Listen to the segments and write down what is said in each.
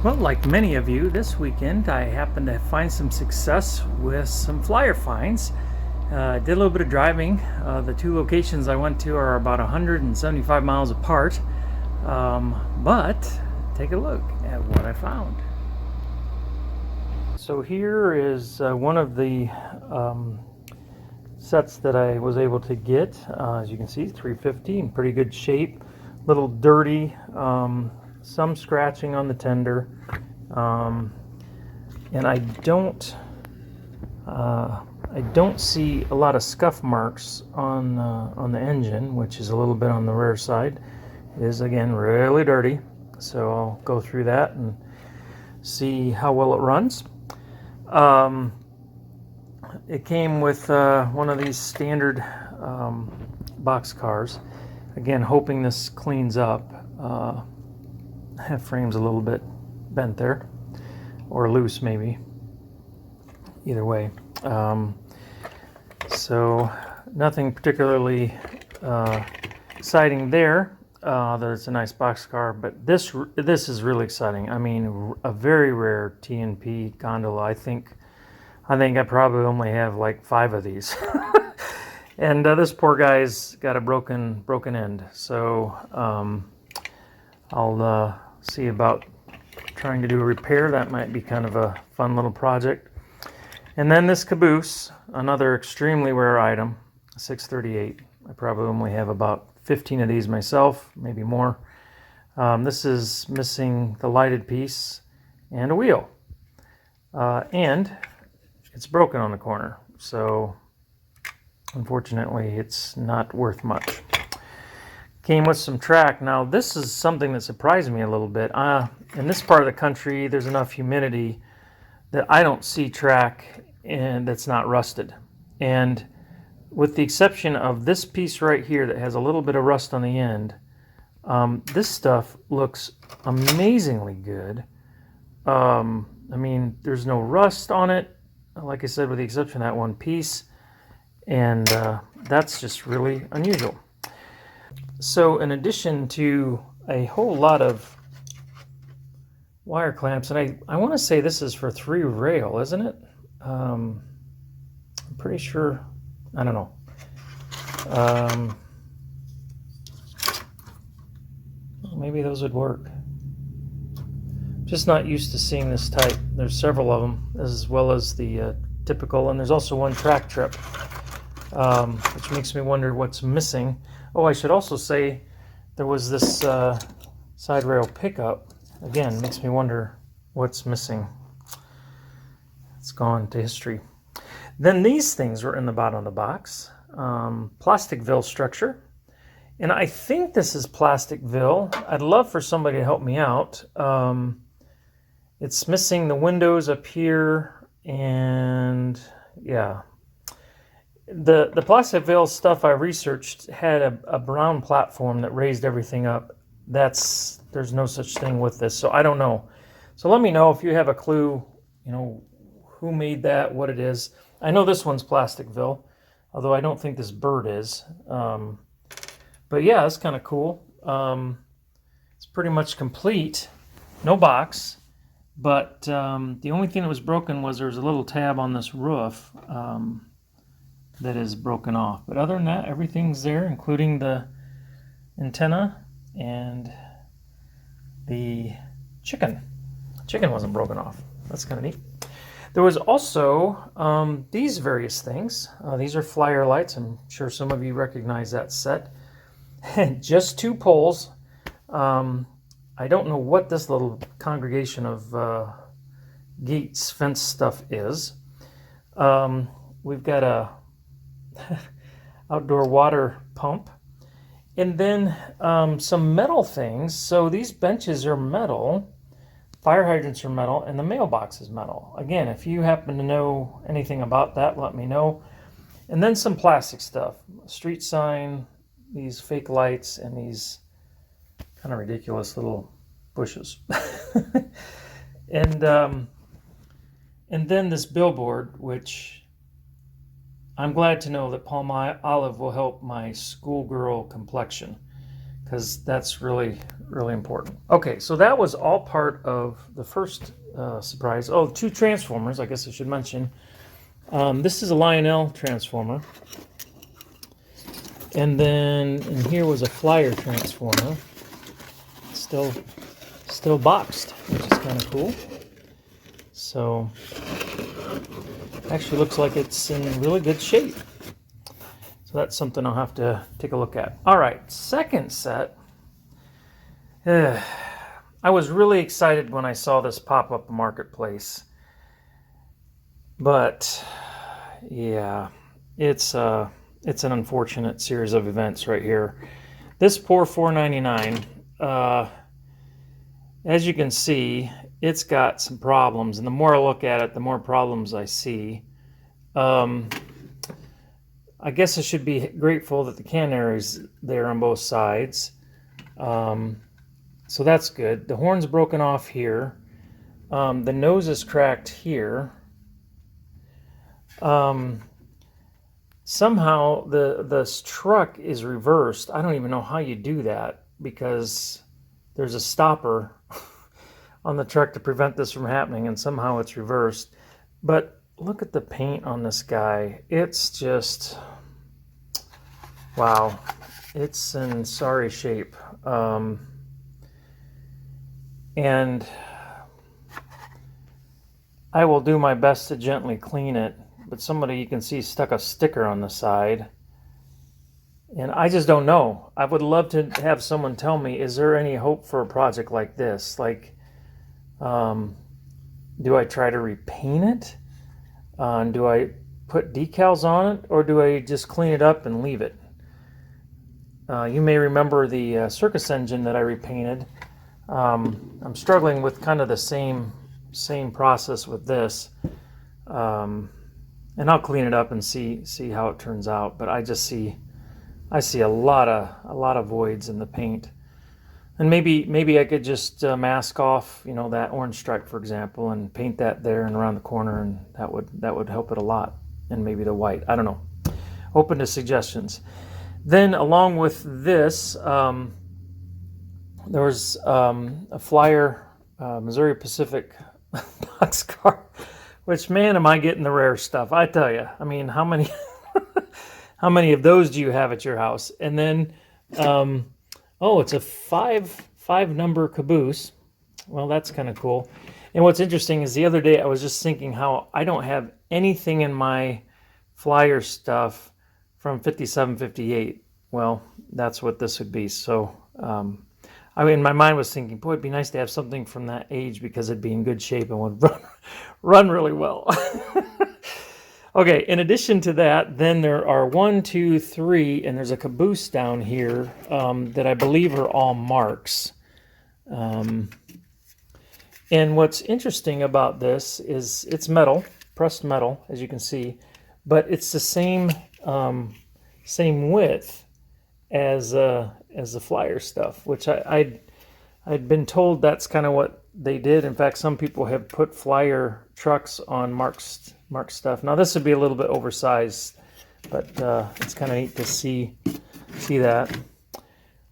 Well, like many of you, this weekend I happened to find some success with some flyer finds. Did a little bit of driving. The two locations I went to are about 175 miles apart, but take a look at what I found. So here is one of the sets that I was able to get. As you can see, 350 in pretty good shape, little dirty, some scratching on the tender, and I don't see a lot of scuff marks on the engine, which is a little bit on the rare side. It is, again, really dirty, so I'll go through that and see how well it runs. It came with one of these standard box cars. Again, hoping this cleans up. Frame's a little bit bent there, or loose maybe. Either way. So nothing particularly exciting there. That it's a nice box car, but this is really exciting. I mean, a very rare T&P gondola. I think I probably only have like 5 of these. And this poor guy's got a broken end. So I'll see about trying to do a repair. That might be kind of a fun little project. And then this Caboose, another extremely rare item, 638. I probably only have about 15 of these myself, maybe more. This is missing the lighted piece and a wheel. And it's broken on the corner, so unfortunately it's not worth much. Came with some track. Now this is something that surprised me a little bit. In this part of the country, there's enough humidity that I don't see track and that's not rusted. And with the exception of this piece right here that has a little bit of rust on the end, this stuff looks amazingly good. I mean, there's no rust on it, like I said, with the exception of that one piece, and that's just really unusual. So in addition to a whole lot of wire clamps, and I want to say this is for 3 rail, isn't it? I'm pretty sure. I don't know. Maybe those would work. Just not used to seeing this type. There's several of them, as well as the typical, and there's also one track trip, which makes me wonder what's missing. Oh, I should also say there was this side rail pickup. Again, makes me wonder what's missing. It's gone to history. Then these things were in the bottom of the box. Plasticville structure. And I think this is plasticville. I'd love for somebody to help me out. It's missing the windows up here, and yeah. The plasticville stuff I researched had a brown platform that raised everything up. There's no such thing with this, so I don't know. So let me know if you have a clue, who made that, what it is. I know this one's plasticville, although I don't think this bird is. But yeah, that's kind of cool. It's pretty much complete. No box, but the only thing that was broken was there's a little tab on this roof that is broken off. But other than that, everything's there, including the antenna and the chicken. Chicken wasn't broken off. That's kind of neat. There was also these various things. These are flyer lights. I'm sure some of you recognize that set. Just 2 poles. I don't know what this little congregation of gates, fence stuff is. We've got a outdoor water pump. And then some metal things. So these benches are metal. Fire hydrants are metal, and the mailbox is metal. Again, if you happen to know anything about that, let me know. And then some plastic stuff. A street sign, these fake lights, and these kind of ridiculous little bushes. And then this billboard, which I'm glad to know that palm olive will help my schoolgirl complexion. because that's really, really important. Okay, so that was all part of the first surprise. Oh, 2 Transformers, I guess I should mention. This is a Lionel Transformer. And then in here was a Flyer Transformer. Still boxed, which is kind of cool. So, actually looks like it's in really good shape. So that's something I'll have to take a look at. All right, second set. I was really excited when I saw this pop up Marketplace. But, yeah, it's an unfortunate series of events right here. This poor $4.99, as you can see, it's got some problems. And the more I look at it, the more problems I see. I guess I should be grateful that the canary's there on both sides. So that's good. The horn's broken off here. The nose is cracked here. Somehow the truck is reversed. I don't even know how you do that, because there's a stopper on the truck to prevent this from happening, and somehow it's reversed. But look at the paint on this guy. It's just, wow. It's in sorry shape. And I will do my best to gently clean it, but somebody, you can see, stuck a sticker on the side. And I just don't know. I would love to have someone tell me, is there any hope for a project like this? Like, do I try to repaint it? Do I put decals on it, or do I just clean it up and leave it? You may remember the Circus Engine that I repainted. I'm struggling with kind of the same process with this, and I'll clean it up and see how it turns out. But I see a lot of voids in the paint. And maybe I could just mask off, that orange stripe, for example, and paint that there and around the corner, and that would help it a lot. And maybe the white. I don't know. Open to suggestions. Then, along with this, there was a Flyer Missouri Pacific Boxcar, which, man, am I getting the rare stuff. I tell you. I mean, how many how many of those do you have at your house? And then, oh, it's a five number Caboose. Well, that's kind of cool. And what's interesting is the other day I was just thinking how I don't have anything in my Flyer stuff from 57, 58. Well, that's what this would be. So, I mean, my mind was thinking, boy, it'd be nice to have something from that age, because it'd be in good shape and would run really well. Okay, in addition to that, then there are 1, 2, 3, and there's a Caboose down here that I believe are all marks. And what's interesting about this is it's metal, pressed metal, as you can see, but it's the same width as the Flyer stuff, which I'd been told that's kind of what they did. In fact, some people have put Flyer trucks on Mark stuff. Now this would be a little bit oversized, but it's kind of neat to see that.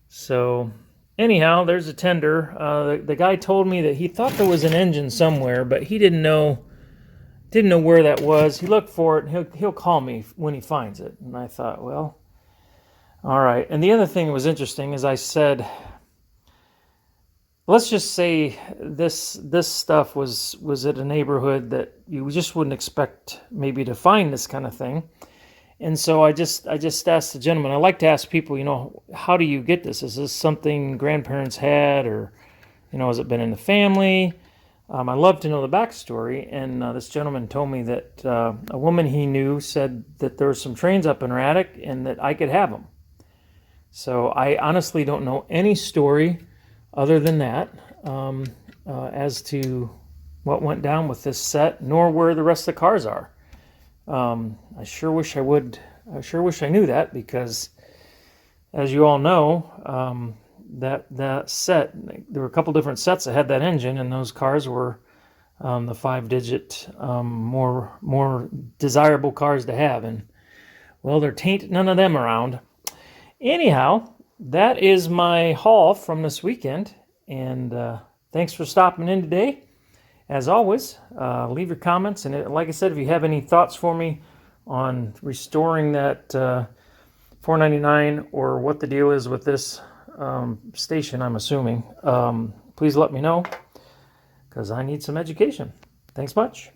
So anyhow, there's a tender. The guy told me that he thought there was an engine somewhere, but he didn't know where that was. He looked for it, and he'll call me when he finds it. And I thought, well, all right. And the other thing that was interesting is I said, let's just say this stuff was at a neighborhood that you just wouldn't expect maybe to find this kind of thing. And so I just asked the gentleman. I like to ask people, how do you get this? Is this something grandparents had, or, has it been in the family? I love to know the backstory. And this gentleman told me that a woman he knew said that there were some trains up in her attic and that I could have them. So I honestly don't know any story other than that as to what went down with this set, nor where the rest of the cars are. I sure wish I knew that, because, as you all know, that set, there were a couple different sets that had that engine, and those cars were the 5-digit, more desirable cars to have. And, well, there tain't none of them around. Anyhow, that is my haul from this weekend. And thanks for stopping in today. As always, leave your comments. And like I said, if you have any thoughts for me on restoring that $4.99 or what the deal is with this station, I'm assuming, please let me know, because I need some education. Thanks much.